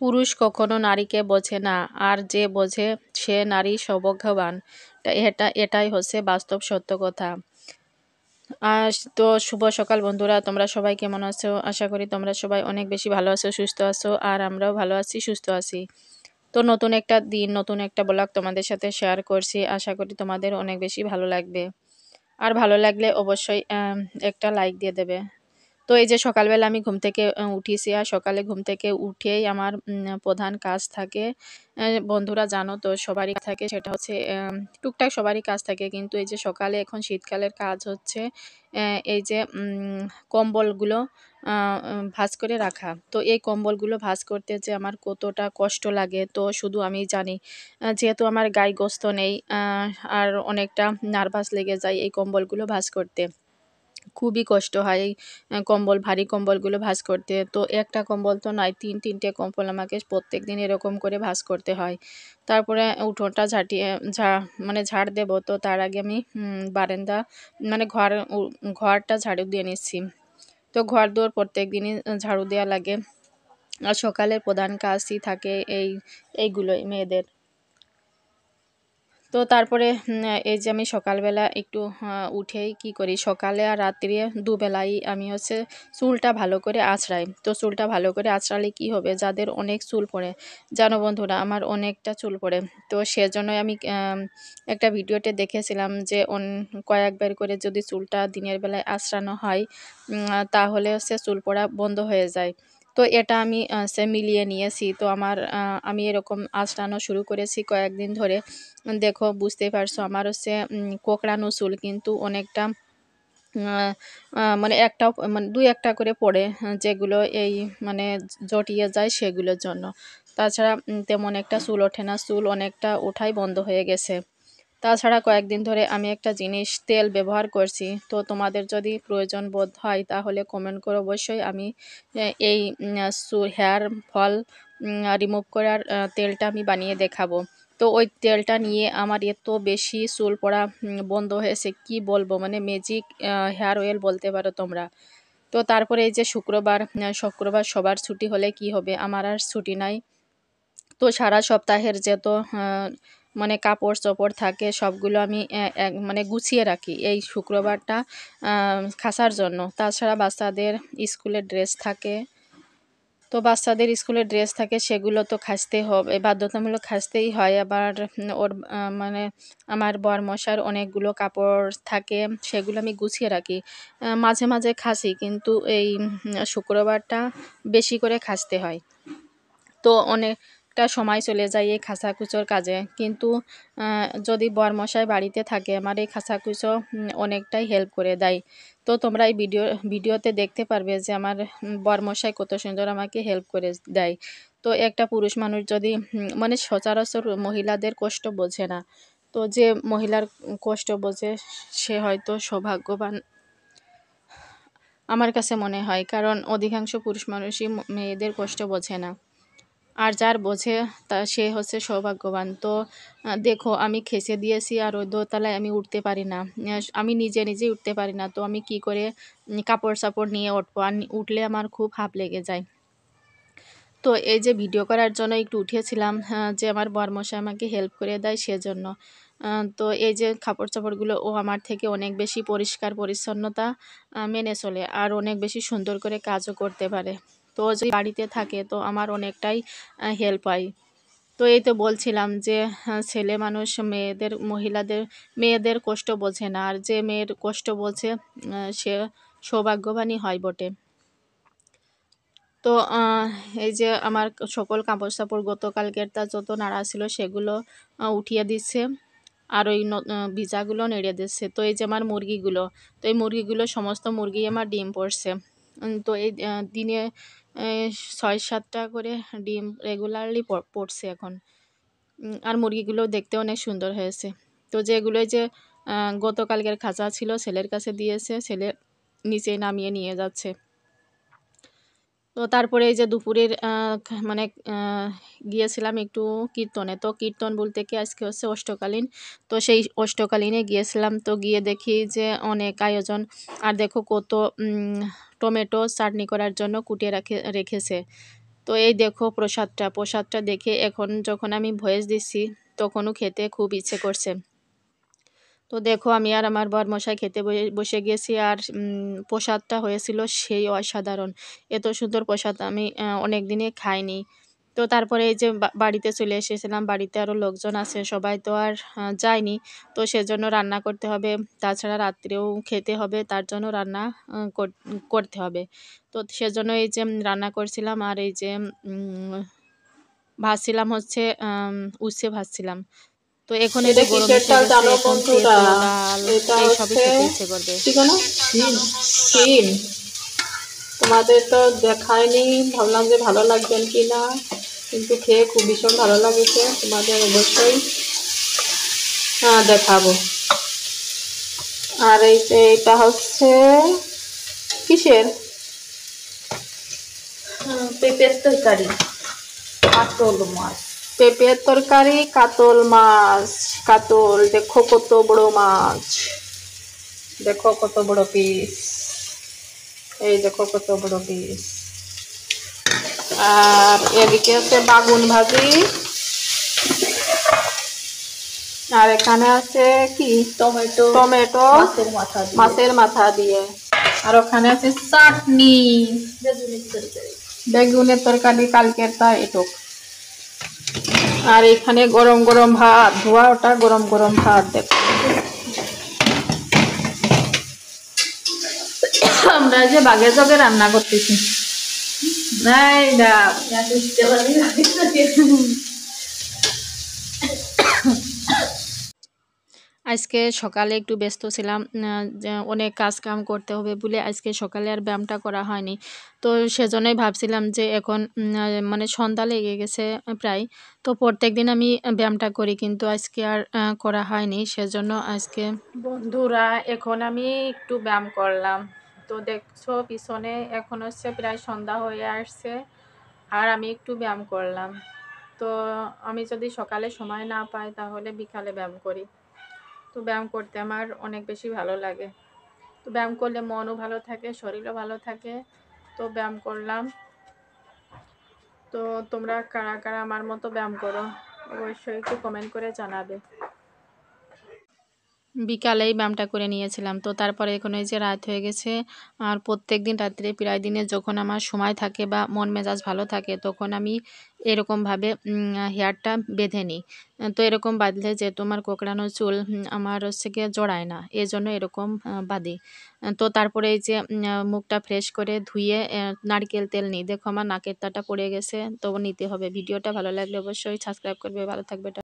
পুরুষ কখনো নারীকে বোঝে না, আর যে বোঝে সে নারী সৌভাগ্যবান। এটাই হচ্ছে বাস্তব সত্য কথা। আজ তো শুভ সকাল বন্ধুরা, তোমরা সবাই কেমন আছো? আশা করি তোমরা সবাই অনেক বেশি ভালো আছো, সুস্থ আছো, আর আমরাও ভালো আছি, সুস্থ আছি। তো নতুন একটা দিন, নতুন একটা ব্লগ তোমাদের সাথে শেয়ার করছি। আশা করি তোমাদের অনেক বেশি ভালো লাগবে। আর ভালো লাগলে অবশ্যই একটা লাইক দিয়ে দেবে। তো এই যে সকালবেলা আমি ঘুম থেকে উঠেছি, আর সকালে ঘুম থেকে উঠেই আমার প্রধান কাজ থাকে। বন্ধুরা জানো তো সবারই থাকে, সেটা হচ্ছে টুকটাক সবারই কাজ থাকে, কিন্তু এই যে সকালে এখন শীতকালের কাজ হচ্ছে এই যে কম্বলগুলো ভাঁজ করে রাখা। তো এই কম্বলগুলো ভাঁজ করতে যে আমার কতটা কষ্ট লাগে তো শুধু আমি জানি। যেহেতু আমার গায়ে গোস্ত নেই, আর অনেকটা নার্ভাস লেগে যায় এই কম্বলগুলো ভাঁজ করতে। খুবই কষ্ট হয় এই কম্বল, ভারী কম্বলগুলো ভাঁজ করতে। তো একটা কম্বল তো নয়, ৩-৩টে কম্বল আমাকে প্রত্যেকদিন এরকম করে ভাঁজ করতে হয়। তারপরে উঠোনটা মানে ঝাড় দেবো, তো তার আগে আমি বারান্দা মানে ঘরটা ঝাড়ু দিয়ে নিচ্ছি। তো ঘর-দুয়ার প্রত্যেকদিনই ঝাড়ু দেওয়া লাগে। আর সকালের প্রধান কাজই থাকে এইগুলোই মেয়েদের। তো তারপরে এই যে আমি সকালবেলা একটু উঠেই কি করি, সকালে আর রাত্রে দুবেলাই আমি হচ্ছে চুলটা ভালো করে আঁচড়াই। তো চুলটা ভালো করে আঁচড়ালে কি হবে, যাদের অনেক চুল পড়ে, জানো বন্ধুরা আমার অনেকটা চুল পড়ে। তো সেজন্যই আমি একটা ভিডিওতে দেখেছিলাম যে কয়েকবার করে যদি চুলটা দিনের বেলায় আঁচড়ানো হয় তাহলে হচ্ছে চুল পড়া বন্ধ হয়ে যায়। তো এটা আমি মিলিয়ে নিয়েছি। তো আমি এরকম আঁচড়ানো শুরু করেছি কয়েকদিন ধরে। দেখো বুঝতেই পারছো আমার হচ্ছে কোঁকড়ানো চুল কিন্তু অনেকটা আহ, মানে একটাও মানে ২-১টা করে পড়ে, যেগুলো এই মানে জটিয়ে যায় সেগুলোর জন্য। তাছাড়া তেমন একটা চুল ওঠে না, চুল অনেকটা ওঠাই বন্ধ হয়ে গেছে। তাছাড়া কয়েকদিন ধরে আমি একটা জিনিস তেল ব্যবহার করছি, তো তোমাদের যদি প্রয়োজন বোধ হয় তাহলে কমেন্ট করো অবশ্যই। আমি এই হেয়ার ফল রিমুভ করার তেলটা আমি বানিয়ে দেখাবো। তো ওই তেলটা নিয়ে আমার এত বেশি চুল পড়া বন্ধ হয়েছে কি বলবো, মানে ম্যাজিক হেয়ার অয়েল বলতে পারো তোমরা। তো তারপরে এই যে শুক্রবার সবার ছুটি হলে কি হবে, আমার আর ছুটি নাই। তো সারা সপ্তাহের যত মানে কাপড় চোপড় থাকে সবগুলো আমি মানে গুছিয়ে রাখি এই শুক্রবারটা কাচার জন্য। তাছাড়া বাচ্চাদের স্কুলের ড্রেস থাকে, তো বাচ্চাদের স্কুলের ড্রেস থাকে সেগুলো তো খাসতেই হবে, বাধ্যতামূলক খাসতেই হয়। আবার ওর মানে আমার বরমশার অনেকগুলো কাপড় থাকে, সেগুলো আমি গুছিয়ে রাখি। মাঝে মাঝে খাসি, কিন্তু এই শুক্রবারটা বেশি করে খাসতে হয়। তো অনেকটা সময় চলে যায় এই খাঁচাকুচোর কাজে, কিন্তু যদি বরমশাই বাড়িতে থাকে আমার এই খাঁচাকুচো অনেকটাই হেল্প করে দেয়। তো তোমরা এই ভিডিওতে দেখতে পারবে যে আমার বরমশাই কত সুন্দর আমাকে হেল্প করে দেয়। তো একটা পুরুষ মানুষ যদি মানে সচরাচর মহিলাদের কষ্ট বোঝে না, তো যে মহিলার কষ্ট বোঝে সে হয়তো সৌভাগ্যবান আমার কাছে মনে হয়, কারণ অধিকাংশ পুরুষ মানুষই মেয়েদের কষ্ট বোঝে না। আর যার বোঝে সে হচ্ছে সৌভাগ্যবান। তো দেখো আমি খেসে দিয়েছি আর ওই দোতলায় আমি উঠতে পারি না। আমি নিজেই উঠতে পারি না, তো আমি কি করে কাপড় চাপড় নিয়ে উঠবো, আর উঠলে আমার খুব হাঁপ লেগে যায়। তো এই যে ভিডিও করার জন্য একটু উঠিয়েছিলাম, যে আমার বরমশাই আমাকে হেল্প করে দেয় সেজন্য। তো এই যে কাপড় চাপড়গুলো ও আমার থেকে অনেক বেশি পরিষ্কার পরিচ্ছন্নতা মেনে চলে, আর অনেক বেশি সুন্দর করে কাজও করতে পারে। তো ও যদি বাড়িতে থাকে তো আমার অনেকটাই হেল্প হয়। তো এই তো বলছিলাম যে ছেলে মানুষ মেয়েদের কষ্ট বোঝে না, আর যে মেয়ের কষ্ট বোঝে সে সৌভাগ্যবানই হয় বটে। তো এই যে আমার সকল কাপড় চাপড় গতকালকেরটা যত নাড়া ছিল সেগুলো উঠিয়ে দিচ্ছে, আর ওই ভিজাগুলো নেড়ে দিচ্ছে। তো এই যে আমার মুরগিগুলো, তো এই মুরগিগুলো সমস্ত মুরগি আমার ডিম পড়ছে। তো এই দিনে ৬-৭টা করে ডিম রেগুলারলি পড়ছে এখন। আর মুরগিগুলো দেখতে অনেক সুন্দর হয়েছে। তো যেগুলো যে গতকালকের খাঁচা ছিল ছেলের কাছে দিয়েছে, ছেলে নিচে নামিয়ে নিয়ে যাচ্ছে। তো তারপরে এই যে দুপুরের মানে গিয়েছিলাম একটু কীর্তনে। তো কীর্তন বলতে কি আজকে হচ্ছে অষ্টকালীন। তো সেই অষ্টকালীনে গিয়েছিলাম, তো গিয়ে দেখি যে অনেক আয়োজন। আর দেখো কত টমেটো চাটনি করার জন্য কুটিয়ে রেখেছে। তো তো এই দেখো প্রসাদটা দেখে এখন যখন আমি ভয়েস দিচ্ছি তখনও খেতে খুব ইচ্ছে করছে। তো দেখো আমি আর আমার বরমশাই খেতে বসে গেছি, আর প্রসাদটা হয়েছিল সেই অসাধারণ। এত সুন্দর প্রসাদ আমি অনেক দিনে খাইনি। তো তারপরে এই যে বাড়িতে চলে এসেছিলাম, বাড়িতে আরও লোকজন আছে, সবাই তো আর যায়নি। তো সেজন্য রান্না করতে হবে, তাছাড়া রাত্রেও খেতে হবে, তার জন্য রান্না করতে হবে। তো সেজন্য এই যে রান্না করছিলাম, আর এই যে ভাজছিলাম হচ্ছে উচ্ছে ভাজছিলাম। তো এখন এই এটা যে গরম কিসের এসে চাল গেছে, জানো এখন বন্ধুরা? তেতো ডাল এটা এইসবই হচ্ছে খেতে ইচ্ছে করবে। কি জানো, শিম। শিম তোমাদের তো দেখায়নি, ভাবলাম যে ভালো লাগবেন কি না, কিন্তু খেয়ে খুব ভীষণ ভালো লাগেছে। তোমাদের অবশ্যই হ্যাঁ দেখাবো। আর এই যে এটা হচ্ছে কিসের, পেঁপের তরকারি, কাতল মাছ। পেঁপের তরকারি, কাতল মাছ। কাতল দেখো কত বড় মাছ, দেখো কত বড় পিস, এই দেখো কত বড় পিস। আর এদিকে আছে বাগুন ভাজি, আর এখানে আছে কি টমেটো, টমেটো মাছের মাথা দিয়ে। আর ওখানে আছে চাটনি, বেগুনের তরকারি কালকের তা এটুক। আর এখানে গরম গরম ভাত, ধোয়া ওটা গরম গরম ভাত দেখো। আমরা যে বাগে জগে রান্না করতেছি। আজকে সকালে একটু ব্যস্ত ছিলাম, যে অনেক কাজ কাম করতে হবে বলে আজকে সকালে আর ব্যায়ামটা করা হয়নি। তো সেজন্যই ভাবছিলাম যে এখন মানে সন্ধ্যা লেগে গেছে প্রায়, তো প্রত্যেকদিন আমি ব্যায়ামটা করি, কিন্তু আজকে আর করা হয়নি। সেজন্য আজকে বন্ধুরা এখন আমি একটু ব্যায়াম করলাম। তো দেখছো পিছনে এখন হচ্ছে প্রায় সন্ধ্যা হয়ে আসছে, আর আমি একটু ব্যায়াম করলাম। তো আমি যদি সকালে সময় না পাই তাহলে বিকালে ব্যায়াম করি। তো ব্যায়াম করতে আমার অনেক বেশি ভালো লাগে। তো ব্যায়াম করলে মনও ভালো থাকে, শরীরও ভালো থাকে। তো ব্যায়াম করলাম। তো তোমরা কারা কারা আমার মতো ব্যায়াম করো অবশ্যই একটু কমেন্ট করে জানাবে। বিকালেই ব্যায়ামটা করে নিয়েছিলাম। তো তারপরে এখন এই যে রাত হয়ে গেছে, আর প্রত্যেক দিন রাত্রে প্রায় দিনে যখন আমার সময় থাকে বা মন মেজাজ ভালো থাকে তখন আমি এরকমভাবে হেয়ারটা বেঁধে নিই। তো এরকম বাঁধলে যে তোমার কোঁকড়ানো চুল আমার হচ্ছে গিয়ে জড়ায় না, এজন্য এরকম বাঁধি। তো তারপরে এই যে মুখটা ফ্রেশ করে ধুয়ে নারকেল তেল নিই। দেখো আমার নাকের তাটা পড়ে গেছে, তো নিতে হবে। ভিডিওটা ভালো লাগলে অবশ্যই সাবস্ক্রাইব করবে। ভালো থাকবে।